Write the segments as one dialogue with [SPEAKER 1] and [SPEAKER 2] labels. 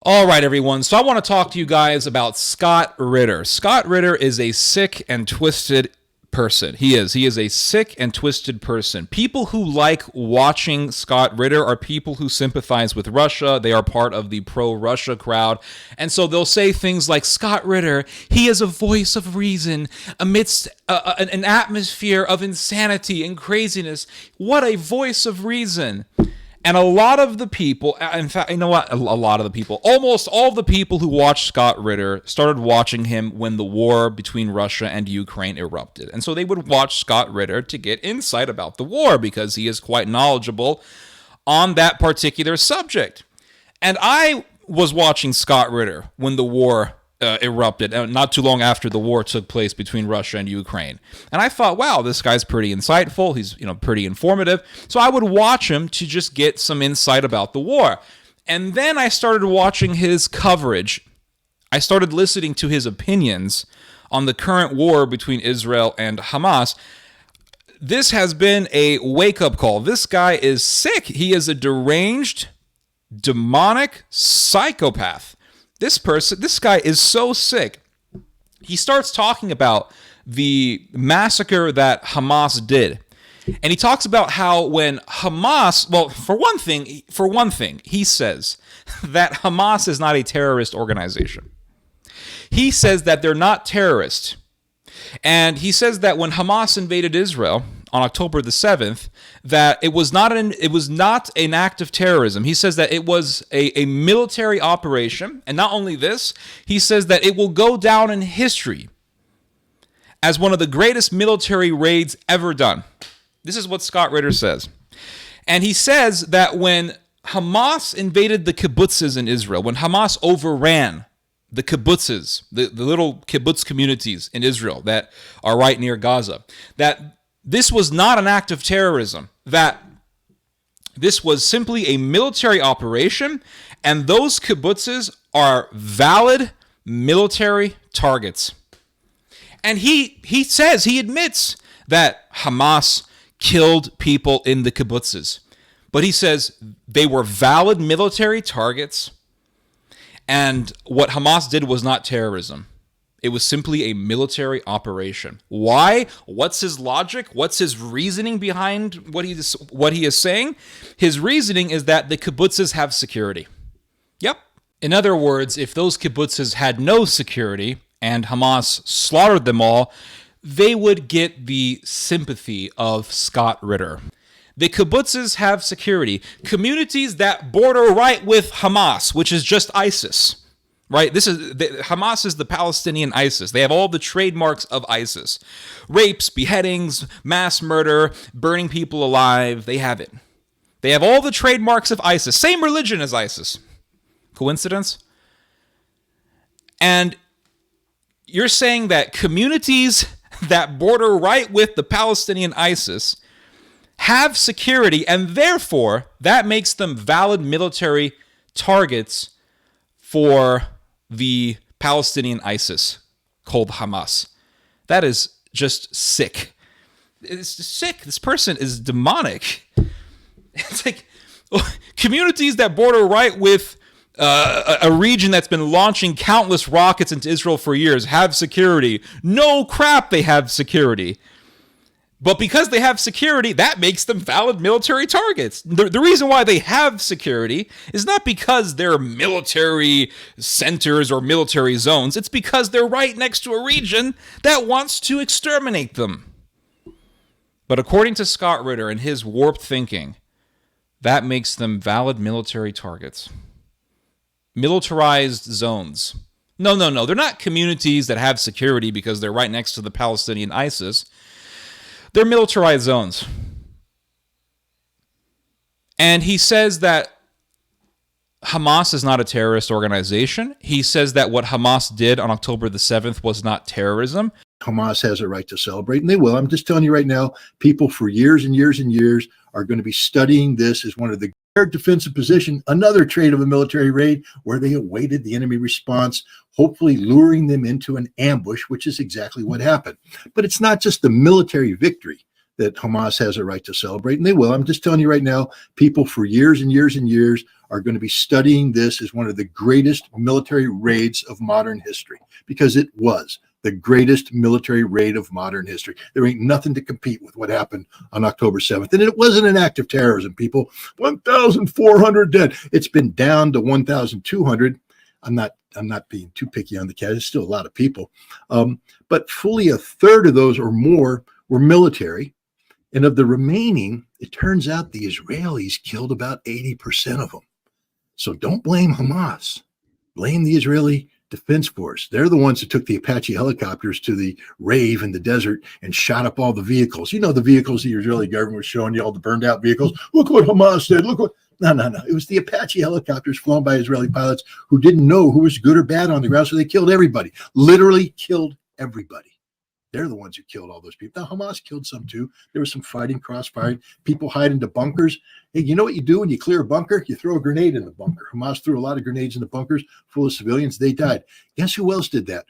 [SPEAKER 1] All right, everyone. So I want to talk to you guys about Scott Ritter. Scott Ritter is a sick and twisted person. He is. He is a sick and twisted person. People who like watching Scott Ritter are people who sympathize with Russia. They are part of the pro-Russia crowd. And so they'll say things like, Scott Ritter, he is a voice of reason amidst an atmosphere of insanity and craziness. What a voice of reason. And a lot of the people, in fact, you know what? A lot of the people, almost all of the people who watched Scott Ritter started watching him when the war between Russia and Ukraine erupted. And so they would watch Scott Ritter to get insight about the war because he is quite knowledgeable on that particular subject. And I was watching Scott Ritter when the war erupted, not too long after the war took place between Russia and Ukraine. And I thought, wow, this guy's pretty insightful. He's, pretty informative. So I would watch him to just get some insight about the war. And then I started watching his coverage. I started listening to his opinions on the current war between Israel and Hamas. This has been a wake-up call. This guy is sick. He is a deranged, demonic psychopath. This guy is so sick. He starts talking about the massacre that Hamas did. And he talks about how when Hamas, well, for one thing, he says that Hamas is not a terrorist organization. He says that they're not terrorists. And he says that when Hamas invaded Israel on October the 7th, that it was not an act of terrorism. He says that it was a military operation. And not only this, he says that it will go down in history as one of the greatest military raids ever done. This is what Scott Ritter says. And he says that when Hamas invaded the kibbutzes in Israel, when Hamas overran the kibbutzes, the little kibbutz communities in Israel that are right near Gaza, that this was not an act of terrorism, that this was simply a military operation, and those kibbutzes are valid military targets. And he admits that Hamas killed people in the kibbutzes, but he says they were valid military targets, and what Hamas did was not terrorism. It was simply a military operation. Why? What's his logic? What's his reasoning behind what he is saying? His reasoning is that the kibbutzes have security. Yep. In other words, if those kibbutzes had no security and Hamas slaughtered them all, they would get the sympathy of Scott Ritter. The kibbutzes have security. Communities that border right with Hamas, which is just ISIS. Right? Hamas is the Palestinian ISIS. They have all the trademarks of ISIS. Rapes, beheadings, mass murder, burning people alive. They have it. They have all the trademarks of ISIS. Same religion as ISIS. Coincidence? And you're saying that communities that border right with the Palestinian ISIS have security, and therefore that makes them valid military targets for the Palestinian ISIS called Hamas. That is just sick. It's sick. This person is demonic. It's like communities that border right with a region that's been launching countless rockets into Israel for years have security. No crap, they have security. But because they have security, that makes them valid military targets. The reason why they have security is not because they're military centers or military zones. It's because they're right next to a region that wants to exterminate them. But according to Scott Ritter and his warped thinking, that makes them valid military targets. Militarized zones. No. They're not communities that have security because they're right next to the Palestinian ISIS. They're militarized zones. And he says that Hamas is not a terrorist organization. He says that what Hamas did on October the 7th was not terrorism.
[SPEAKER 2] Hamas has a right to celebrate, and they will. I'm just telling you right now, people for years and years and years are going to be studying this as one of the defensive position, another trait of a military raid where they awaited the enemy response, hopefully luring them into an ambush, which is exactly what happened. But it's not just the military victory that Hamas has a right to celebrate, and they will. I'm just telling you right now, people for years and years and years are going to be studying this as one of the greatest military raids of modern history, because it was the greatest military raid of modern history. There ain't nothing to compete with what happened on October 7th. And it wasn't an act of terrorism, people. 1,400 dead. It's been down to 1,200. I'm not being too picky on the cat. It's still a lot of people. But fully a third of those or more were military. And of the remaining, it turns out the Israelis killed about 80% of them. So don't blame Hamas. Blame the Israeli Defense Force. They're the ones that took the Apache helicopters to the rave in the desert and shot up all the vehicles. You know, the vehicles the Israeli government was showing you, all the burned out vehicles. Look what Hamas did. Look what. No. It was the Apache helicopters flown by Israeli pilots who didn't know who was good or bad on the ground, so they killed everybody. Literally killed everybody. They're the ones who killed all those people. Now, Hamas killed some too. There was some fighting, crossfiring. People hide into bunkers. Hey, you know what you do when you clear a bunker? You throw a grenade in the bunker. Hamas threw a lot of grenades in the bunkers full of civilians. They died. Guess who else did that?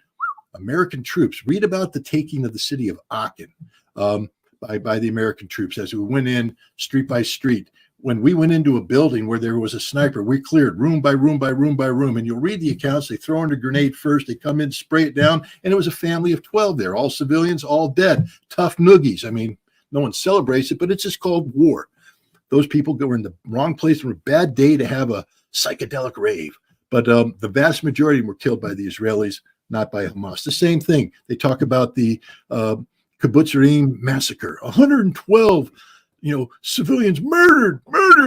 [SPEAKER 2] American troops. Read about the taking of the city of Aachen by the American troops as we went in street by street. When we went into a building where there was a sniper, we cleared room by room by room by room. And you'll read the accounts. They throw in a grenade first. They come in, spray it down. And it was a family of 12 there, all civilians, all dead. Tough noogies. I mean, no one celebrates it, but it's just called war. Those people were in the wrong place on a bad day to have a psychedelic rave. But the vast majority were killed by the Israelis, not by Hamas. The same thing. They talk about the Kibbutz massacre. 112 civilians murdered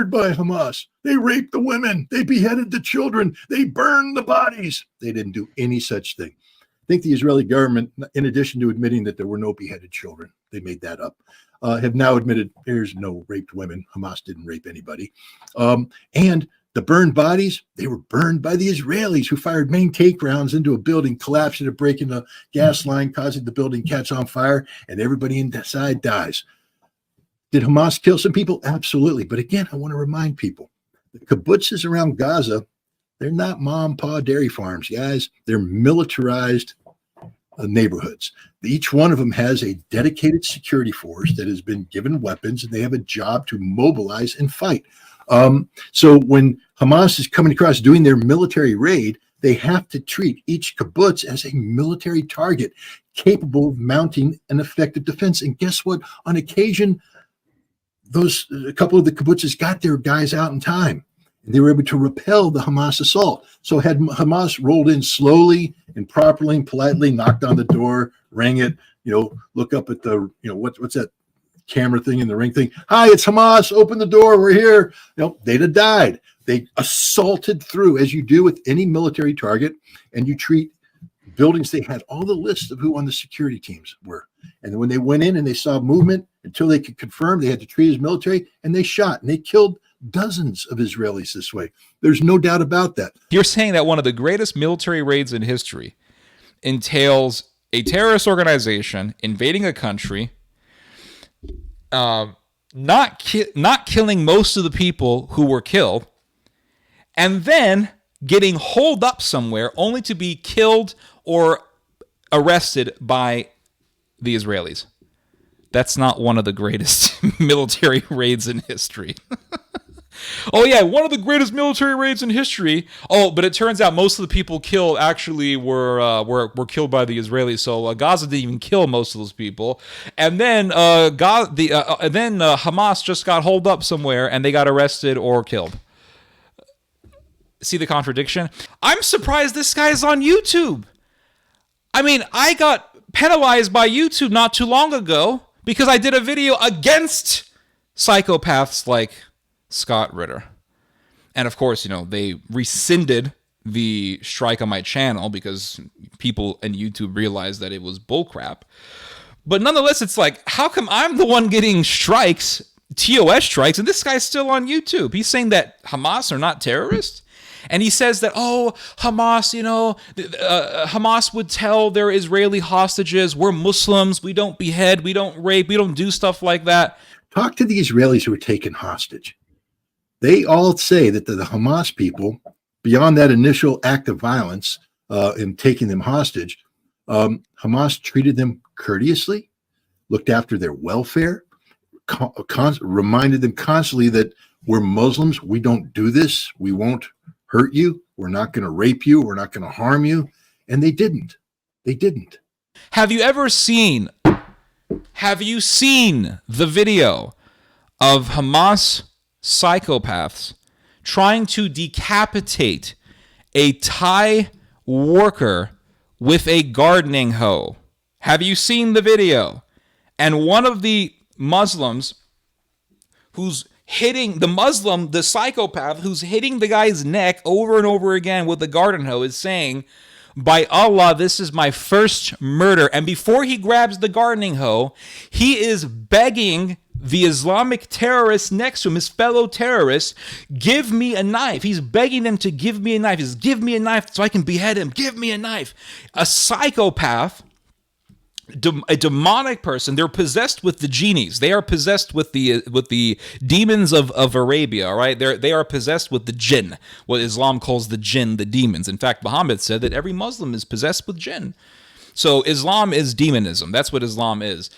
[SPEAKER 2] by Hamas. They raped the women. They beheaded the children. They burned the bodies. They didn't do any such thing. I think the Israeli government, in addition to admitting that there were no beheaded children, they made that up, have now admitted there's no raped women. Hamas didn't rape anybody. And the burned bodies, they were burned by the Israelis who fired main take rounds into a building, collapsed it, breaking a gas line, causing the building catch on fire, and everybody inside dies. Did Hamas kill some people? Absolutely. But again, I want to remind people, the kibbutzes around Gaza, they're not mom and pa dairy farms, guys. They're militarized neighborhoods. Each one of them has a dedicated security force that has been given weapons, and they have a job to mobilize and fight. So when Hamas is coming across doing their military raid, they have to treat each kibbutz as a military target capable of mounting an effective defense. And guess what? On occasion, a couple of the kibbutzes got their guys out in time, and they were able to repel the Hamas assault. So had Hamas rolled in slowly and properly and politely, knocked on the door, rang it, look up at the, what's that camera thing in the ring thing? Hi, it's Hamas. Open the door. We're here. They'd have died. They assaulted through, as you do with any military target, and you treat buildings. They had all the lists of who on the security teams were. And when they went in and they saw movement, until they could confirm, they had to treat as military, and they shot and they killed dozens of Israelis this way. There's no doubt about that.
[SPEAKER 1] You're saying that one of the greatest military raids in history entails a terrorist organization invading a country, not killing most of the people who were killed, and then getting holed up somewhere only to be killed or arrested by the Israelis. That's not one of the greatest military raids in history. Oh, yeah, one of the greatest military raids in history. Oh, but it turns out most of the people killed actually were killed by the Israelis. So Gaza didn't even kill most of those people. And then Hamas just got holed up somewhere and they got arrested or killed. See the contradiction? I'm surprised this guy's on YouTube. I mean, I got penalized by YouTube not too long ago because I did a video against psychopaths like Scott Ritter. And of course, they rescinded the strike on my channel because people in YouTube realized that it was bullcrap. But nonetheless, it's like, how come I'm the one getting strikes, TOS strikes, and this guy's still on YouTube? He's saying that Hamas are not terrorists? And he says that, Hamas, Hamas would tell their Israeli hostages, we're Muslims, we don't behead, we don't rape, we don't do stuff like that.
[SPEAKER 2] Talk to the Israelis who were taken hostage. They all say that the Hamas people, beyond that initial act of violence in taking them hostage, Hamas treated them courteously, looked after their welfare, reminded them constantly that We're Muslims. We don't do this. We won't hurt you. We're not going to rape you. We're not going to harm you. And they didn't. They didn't.
[SPEAKER 1] Have you seen the video of Hamas psychopaths trying to decapitate a Thai worker with a gardening hoe? Have you seen the video? And one of the Muslims the psychopath who's hitting the guy's neck over and over again with the garden hoe is saying, "By Allah, this is my first murder." And before he grabs the gardening hoe, he is begging the Islamic terrorist next to him, his fellow terrorist, "Give me a knife." He's begging them to give me a knife. He says, "Give me a knife so I can behead him. Give me a knife." A psychopath, a demonic person. They're possessed with the genies. They are possessed with the demons of Arabia. All right, they are possessed with the jinn, what Islam calls the jinn, the demons. In fact, Muhammad said that every Muslim is possessed with jinn. So Islam is demonism. That's what Islam is.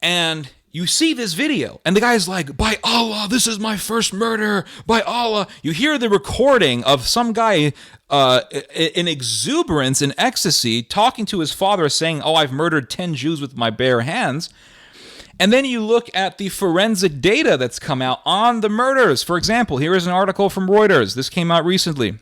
[SPEAKER 1] And you see this video, and the guy's like, "By Allah, this is my first murder. By Allah." You hear the recording of some guy in exuberance and ecstasy talking to his father saying, "Oh, I've murdered 10 Jews with my bare hands." And then you look at the forensic data that's come out on the murders. For example, here is an article from Reuters. This came out recently.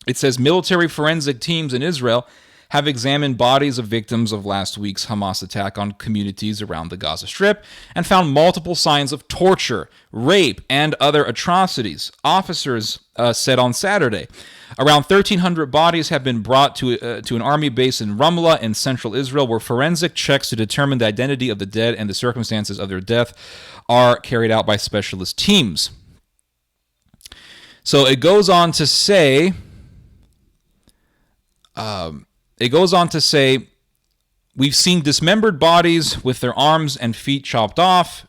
[SPEAKER 1] It says military forensic teams in Israel have examined bodies of victims of last week's Hamas attack on communities around the Gaza Strip and found multiple signs of torture, rape, and other atrocities. Officers said on Saturday. Around 1,300 bodies have been brought to an army base in Ramlah in central Israel, where forensic checks to determine the identity of the dead and the circumstances of their death are carried out by specialist teams. So it goes on to say... we've seen dismembered bodies with their arms and feet chopped off,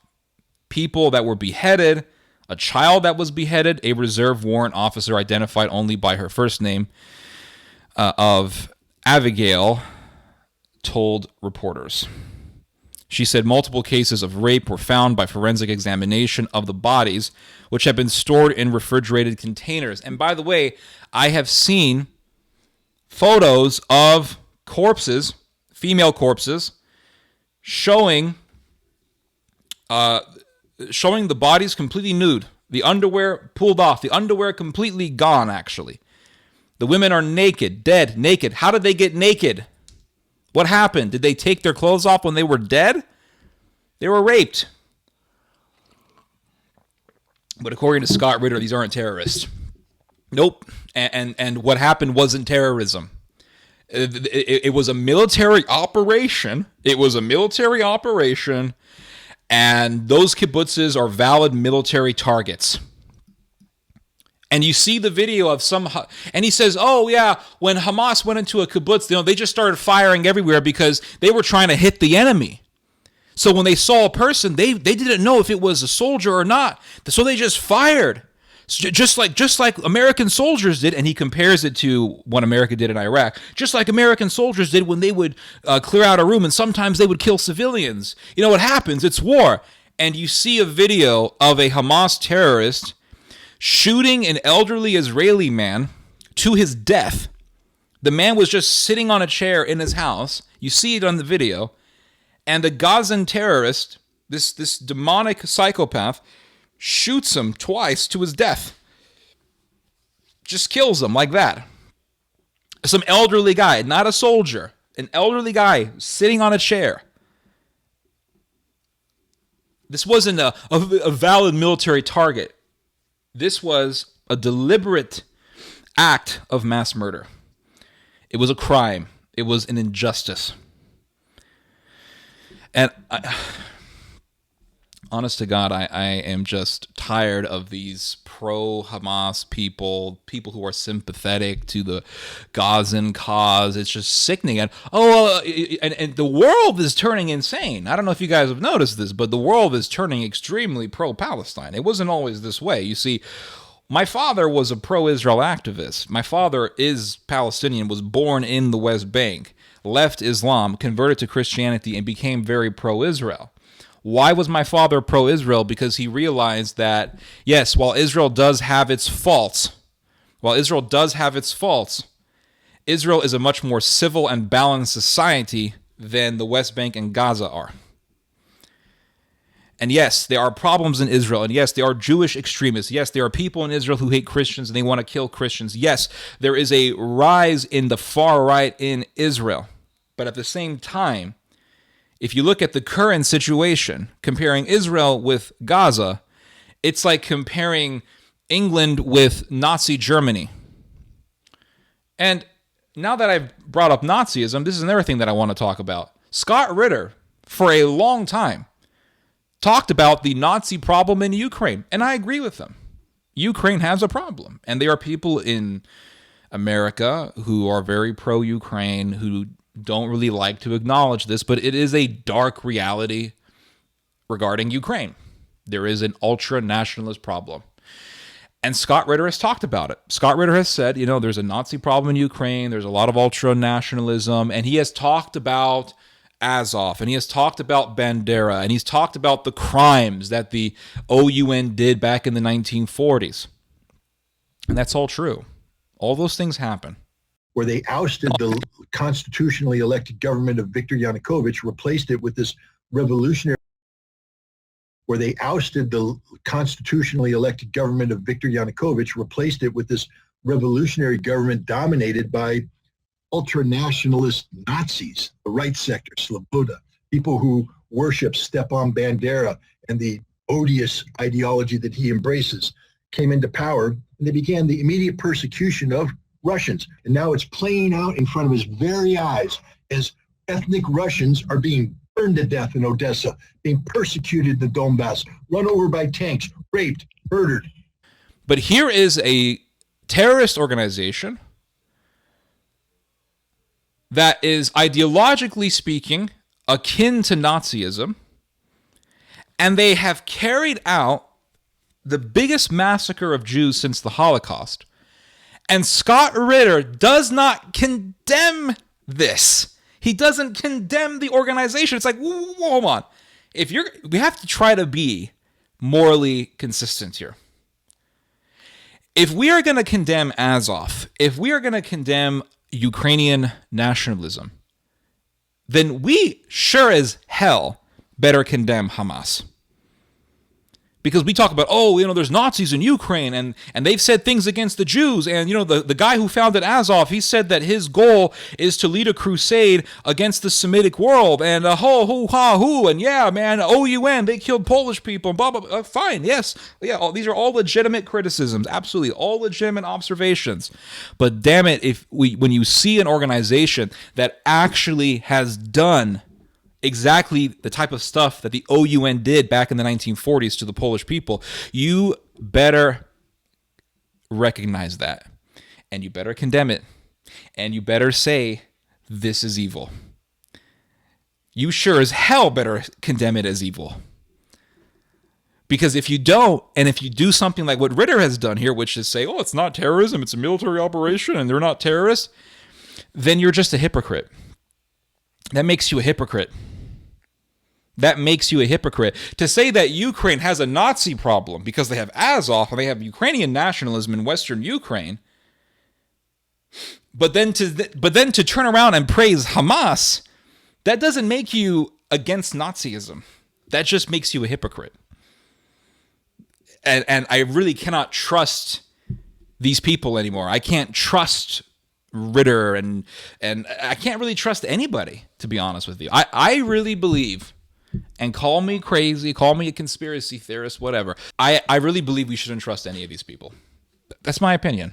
[SPEAKER 1] people that were beheaded, a child that was beheaded, a reserve warrant officer identified only by her first name of Abigail told reporters. She said multiple cases of rape were found by forensic examination of the bodies, which have been stored in refrigerated containers. And by the way, I have seen photos of corpses, female corpses, showing the bodies completely nude, the underwear pulled off, the underwear completely gone, actually. The women are naked, dead, naked. How did they get naked? What happened? Did they take their clothes off when they were dead? They were raped. But according to Scott Ritter, these aren't terrorists. Nope. And what happened wasn't terrorism. It was a military operation. It was a military operation, and those kibbutzes are valid military targets. And you see the video of and he says, "Oh yeah, when Hamas went into a kibbutz, they just started firing everywhere because they were trying to hit the enemy. So when they saw a person, they didn't know if it was a soldier or not. So they just fired." Just like American soldiers did, and he compares it to what America did in Iraq, just like American soldiers did when they would clear out a room, and sometimes they would kill civilians. You know what happens? It's war. And you see a video of a Hamas terrorist shooting an elderly Israeli man to his death. The man was just sitting on a chair in his house. You see it on the video. And the Gazan terrorist, this demonic psychopath, shoots him twice to his death. Just kills him like that. Some elderly guy, not a soldier. An elderly guy sitting on a chair. This wasn't a valid military target. This was a deliberate act of mass murder. It was a crime. It was an injustice. And honest to God, I am just tired of these pro-Hamas people who are sympathetic to the Gazan cause. It's just sickening. And the world is turning insane. I don't know if you guys have noticed this, but the world is turning extremely pro-Palestine. It wasn't always this way. You see, my father was a pro-Israel activist. My father is Palestinian, was born in the West Bank, left Islam, converted to Christianity, and became very pro-Israel. Why was my father pro-Israel? Because he realized that, yes, while Israel does have its faults, Israel is a much more civil and balanced society than the West Bank and Gaza are. And yes, there are problems in Israel. And yes, there are Jewish extremists. Yes, there are people in Israel who hate Christians and they want to kill Christians. Yes, there is a rise in the far right in Israel. But at the same time, if you look at the current situation, comparing Israel with Gaza, it's like comparing England with Nazi Germany. And now that I've brought up Nazism, this is another thing that I want to talk about. Scott Ritter, for a long time, talked about the Nazi problem in Ukraine, and I agree with him. Ukraine has a problem, and there are people in America who are very pro-Ukraine, who don't really like to acknowledge this, but it is a dark reality regarding Ukraine. There is an ultra-nationalist problem. And Scott Ritter has talked about it. Scott Ritter has said, there's a Nazi problem in Ukraine, there's a lot of ultra-nationalism, and he has talked about Azov, and he has talked about Bandera, and he's talked about the crimes that the OUN did back in the 1940s. And that's all true. All those things happen.
[SPEAKER 2] Where they ousted the constitutionally elected government of Viktor Yanukovych, replaced it with this revolutionary government dominated by ultra-nationalist Nazis, the right sector, Sloboda, people who worship Stepan Bandera and the odious ideology that he embraces, came into power, and they began the immediate persecution of Russians. And now it's playing out in front of his very eyes as ethnic Russians are being burned to death in Odessa, being persecuted in the Donbass, run over by tanks, raped, murdered.
[SPEAKER 1] But here is a terrorist organization that is ideologically speaking akin to Nazism, and they have carried out the biggest massacre of Jews since the Holocaust. And Scott Ritter does not condemn this. He doesn't condemn the organization. It's like, whoa, hold on. We have to try to be morally consistent here. If we are going to condemn Azov, if we are going to condemn Ukrainian nationalism, then we sure as hell better condemn Hamas. Because we talk about, there's Nazis in Ukraine, and they've said things against the Jews, and, the guy who founded Azov, he said that his goal is to lead a crusade against the Semitic world, and and yeah, man, OUN, they killed Polish people, blah, blah, blah. Fine, yes, yeah, these are all legitimate criticisms, absolutely, all legitimate observations. But damn it, when you see an organization that actually has done exactly the type of stuff that the OUN did back in the 1940s to the Polish people, you better recognize that, and you better condemn it, and you better say, this is evil. You sure as hell better condemn it as evil. Because if you don't, and if you do something like what Ritter has done here, which is say, it's not terrorism, it's a military operation, and they're not terrorists, then you're just a hypocrite. That makes you a hypocrite. That makes you a hypocrite. To say that Ukraine has a Nazi problem because they have Azov and they have Ukrainian nationalism in Western Ukraine, but then to turn around and praise Hamas, that doesn't make you against Nazism. That just makes you a hypocrite. And I really cannot trust these people anymore. I can't trust Ritter and I can't really trust anybody, to be honest with you. I really believe, and call me crazy, call me a conspiracy theorist, whatever, I really believe we shouldn't trust any of these people. That's my opinion.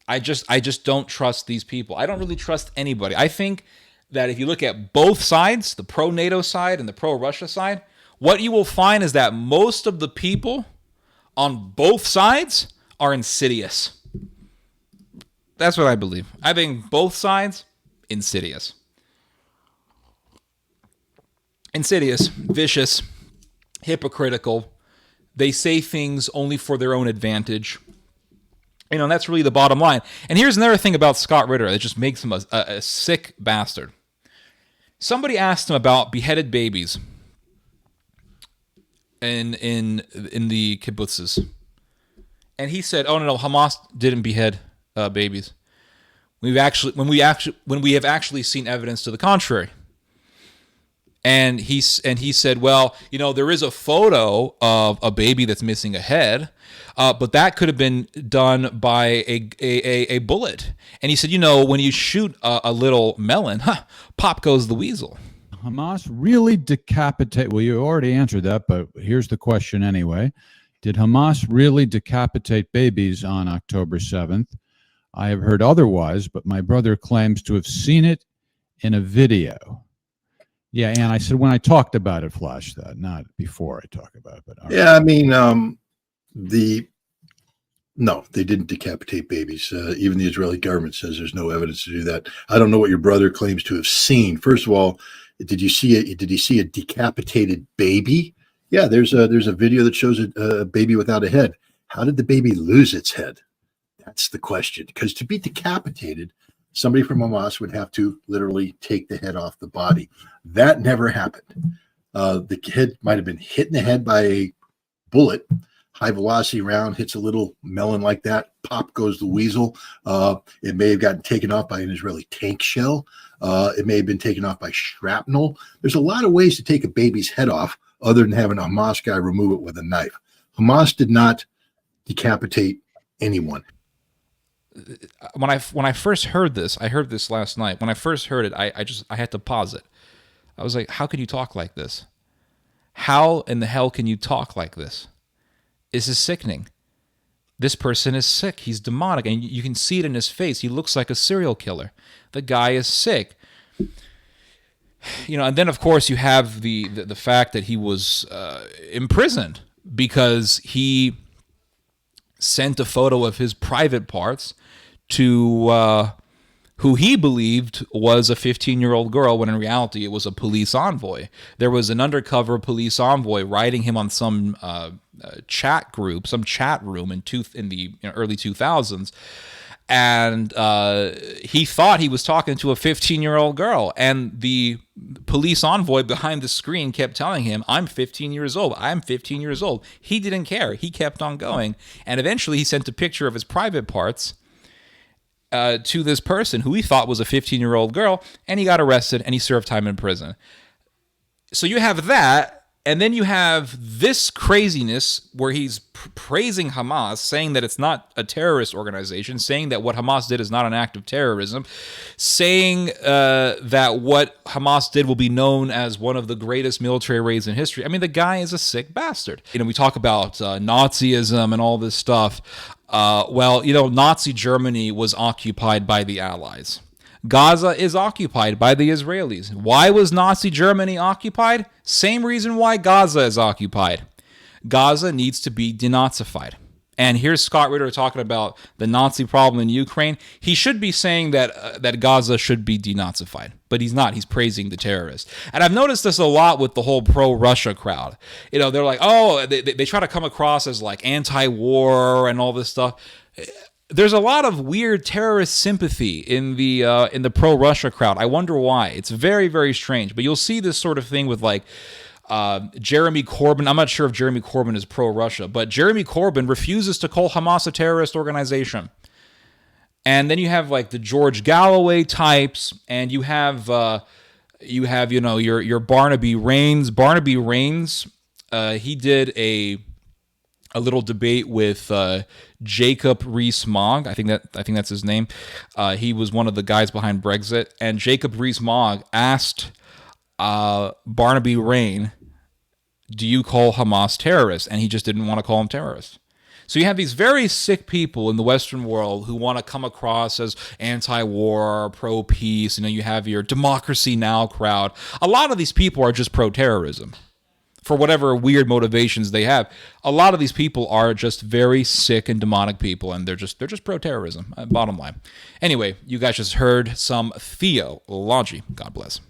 [SPEAKER 1] I just don't trust these people. I don't really trust anybody. I think that if you look at both sides, the pro-NATO side and the pro-Russia side, what you will find is that most of the people on both sides are insidious. That's what I believe. I think both sides, insidious. Insidious, vicious, hypocritical. They say things only for their own advantage. And that's really the bottom line. And here's another thing about Scott Ritter that just makes him a sick bastard. Somebody asked him about beheaded babies. in the kibbutzes. And he said, "Oh no, Hamas didn't behead babies. When we have actually seen evidence to the contrary." And he said, "Well, there is a photo of a baby that's missing a head, but that could have been done by a bullet." And he said, "When you shoot a little melon, pop goes the weasel."
[SPEAKER 3] Hamas really decapitate? Well, you already answered that, but here's the question anyway. Did Hamas really decapitate babies on October 7th? I have heard otherwise, but my brother claims to have seen it in a video. Yeah, and I said when I talked about it, flash that, not before I talk about it. But
[SPEAKER 2] yeah, I mean, no, they didn't decapitate babies. Even the Israeli government says there's no evidence to do that. I don't know what your brother claims to have seen. First of all, did he see a decapitated baby? Yeah, there's a video that shows a baby without a head. How did the baby lose its head? That's the question. Because to be decapitated, somebody from Hamas would have to literally take the head off the body. That never happened. The kid might have been hit in the head by a bullet. High velocity round hits a little melon like that. Pop goes the weasel. It may have gotten taken off by an Israeli tank shell. It may have been taken off by shrapnel. There's a lot of ways to take a baby's head off other than having a Hamas guy remove it with a knife. Hamas did not decapitate anyone.
[SPEAKER 1] When I first heard this, I heard this last night. When I first heard it, I had to pause it. I was like, how can you talk like this? How in the hell can you talk like this? This is sickening. This person is sick. He's demonic, and you can see it in his face. He looks like a serial killer. The guy is sick. And then of course you have the fact that he was imprisoned because he sent a photo of his private parts to who he believed was a 15-year-old girl, when in reality it was a police envoy. There was an undercover police envoy writing him on some chat group, some chat room in the early 2000s, and he thought he was talking to a 15-year-old girl, and the police envoy behind the screen kept telling him, "I'm 15 years old. I'm 15 years old." He didn't care. He kept on going, and eventually he sent a picture of his private parts to this person who he thought was a 15-year-old girl, and he got arrested and he served time in prison. So you have that. And then you have this craziness where he's praising Hamas, saying that it's not a terrorist organization, saying that what Hamas did is not an act of terrorism, saying that what Hamas did will be known as one of the greatest military raids in history. I mean, the guy is a sick bastard. We talk about Nazism and all this stuff. Nazi Germany was occupied by the Allies. Gaza is occupied by the Israelis. Why was Nazi Germany occupied? Same reason why Gaza is occupied. Gaza needs to be denazified. And here's Scott Ritter talking about the Nazi problem in Ukraine. He should be saying that Gaza should be denazified, but he's not. He's praising the terrorists. And I've noticed this a lot with the whole pro-Russia crowd. They're like, they try to come across as like anti-war and all this stuff. There's a lot of weird terrorist sympathy in the pro-Russia crowd. I wonder why. It's very, very strange. But you'll see this sort of thing with like Jeremy Corbyn. I'm not sure if Jeremy Corbyn is pro-Russia, but Jeremy Corbyn refuses to call Hamas a terrorist organization. And then you have like the George Galloway types, and you have your Barnaby Raines. Barnaby Raines, he did a little debate with Jacob Rees-Mogg. I think that's his name. He was one of the guys behind Brexit, and Jacob Rees-Mogg asked Barnaby Raines, "Do you call Hamas terrorists?" And he just didn't want to call them terrorists. So you have these very sick people in the Western world who want to come across as anti-war, pro-peace. You have your Democracy Now! Crowd. A lot of these people are just pro-terrorism. For whatever weird motivations they have, a lot of these people are just very sick and demonic people, and they're just pro-terrorism, bottom line. Anyway, you guys just heard some theology. God bless.